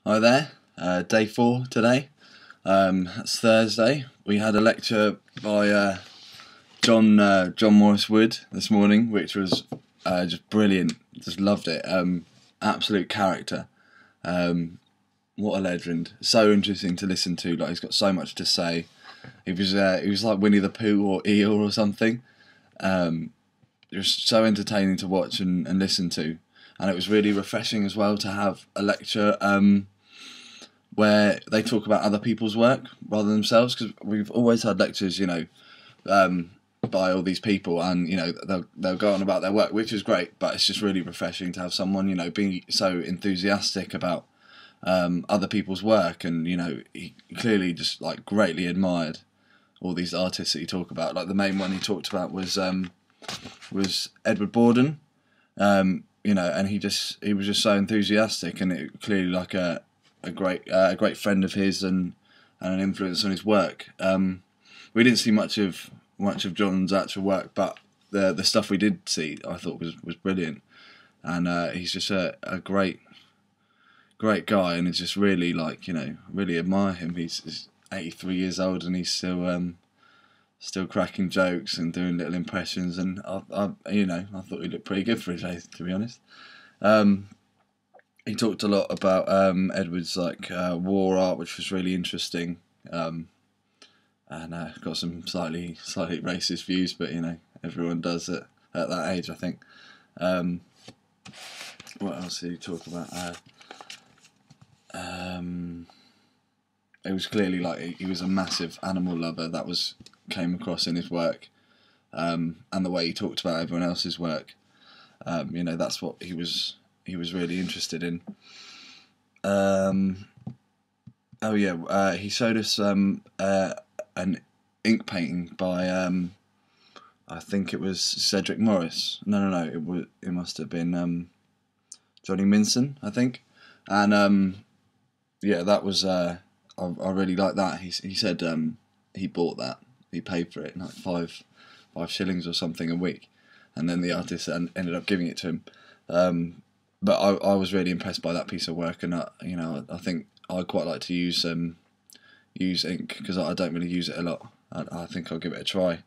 Hi there, day 4 today. It's Thursday. We had a lecture by John Morris Wood this morning, which was just brilliant. Just loved it. Absolute character. What a legend. So interesting to listen to. Like, he's got so much to say. He was like Winnie the Pooh or Eeyore or something. It was so entertaining to watch and listen to, and it was really refreshing as well to have a lecture where they talk about other people's work rather than themselves, because we've always had lectures, by all these people, and they'll go on about their work, which is great, but it's just really refreshing to have someone being so enthusiastic about other people's work, and he clearly just like greatly admired all these artists that he talked about. Like, the main one he talked about was Edward Borden, and he was just so enthusiastic, and it clearly like a great friend of his, and an influence on his work. We didn't see much of John's actual work, but the stuff we did see, I thought was brilliant, and he's just a great guy, and it's just really really admire him. He's 83 years old, and he's still cracking jokes and doing little impressions, and I thought he looked pretty good for his age, to be honest. He talked a lot about Edward's war art, which was really interesting, and got some slightly racist views, but everyone does it at that age, I think. What else did he talk about? It was clearly he was a massive animal lover. That came across in his work, and the way he talked about everyone else's work. That's what he was really interested in. He showed us an ink painting by I think it was Cedric Morris. No, it must have been Johnny Minson, I think. And that was I really liked that. He said he bought that. He paid for it, like five shillings or something a week, and then the artist ended up giving it to him. But I was really impressed by that piece of work, and I think I quite like to use ink, because I don't really use it a lot. I think I'll give it a try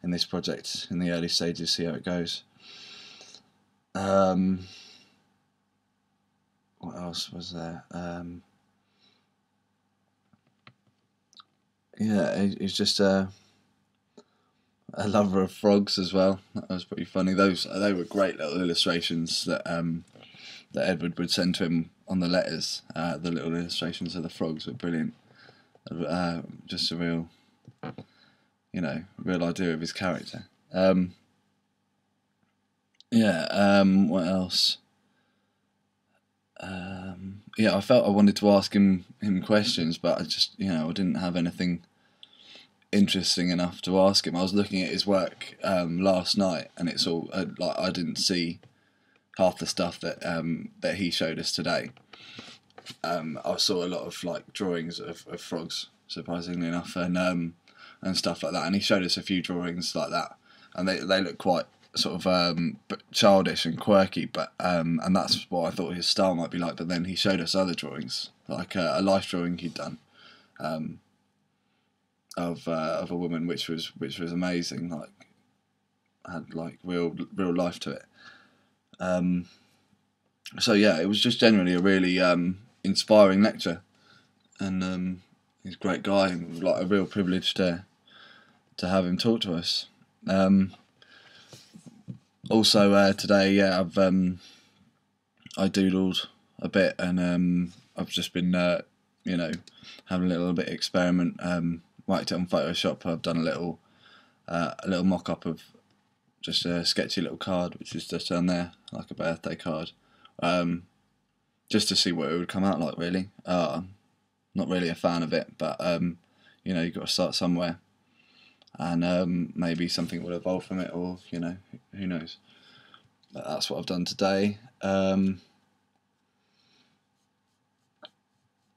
in this project in the early stages, see how it goes. What else was there? He's just a lover of frogs as well. That was pretty funny. They were great little illustrations that Edward would send to him on the letters. The little illustrations of the frogs were brilliant. Just a real idea of his character. What else? I felt I wanted to ask him questions, but I just I didn't have anything interesting enough to ask him. I was looking at his work last night, and it's all I didn't see half the stuff that he showed us today. I saw a lot of drawings of frogs, surprisingly enough, and stuff like that. And he showed us a few drawings like that, and they look quite sort of childish and quirky, but and that's what I thought his style might be like. But then he showed us other drawings, like a life drawing he'd done of a woman, which was amazing. Had real life to it. It was just generally a really inspiring lecture, and he's a great guy, and a real privilege to have him talk to us. Also today, I doodled a bit, and I've just been having a little bit of experiment. Whacked it on Photoshop. I've done a little mock-up of just a sketchy little card, which is just down there, like a birthday card, just to see what it would come out like, really. Not really a fan of it, but you've got to start somewhere, and maybe something will evolve from it, or who knows. But that's what I've done today.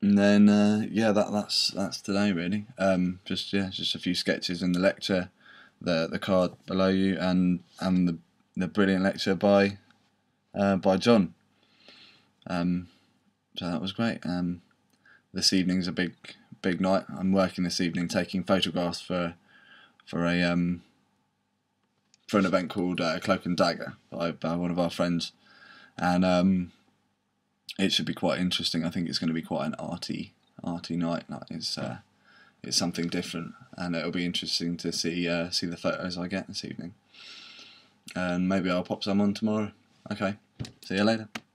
And then that's today, really. Just a few sketches in the lecture, the card below you, and the brilliant lecture by John. so that was great. This evening's a big night. I'm working this evening, taking photographs for an event called Cloak and Dagger by one of our friends, and it should be quite interesting. I think it's going to be quite an arty night. Like it's something different, and it'll be interesting to see the photos I get this evening. And maybe I'll pop some on tomorrow. Okay, see you later.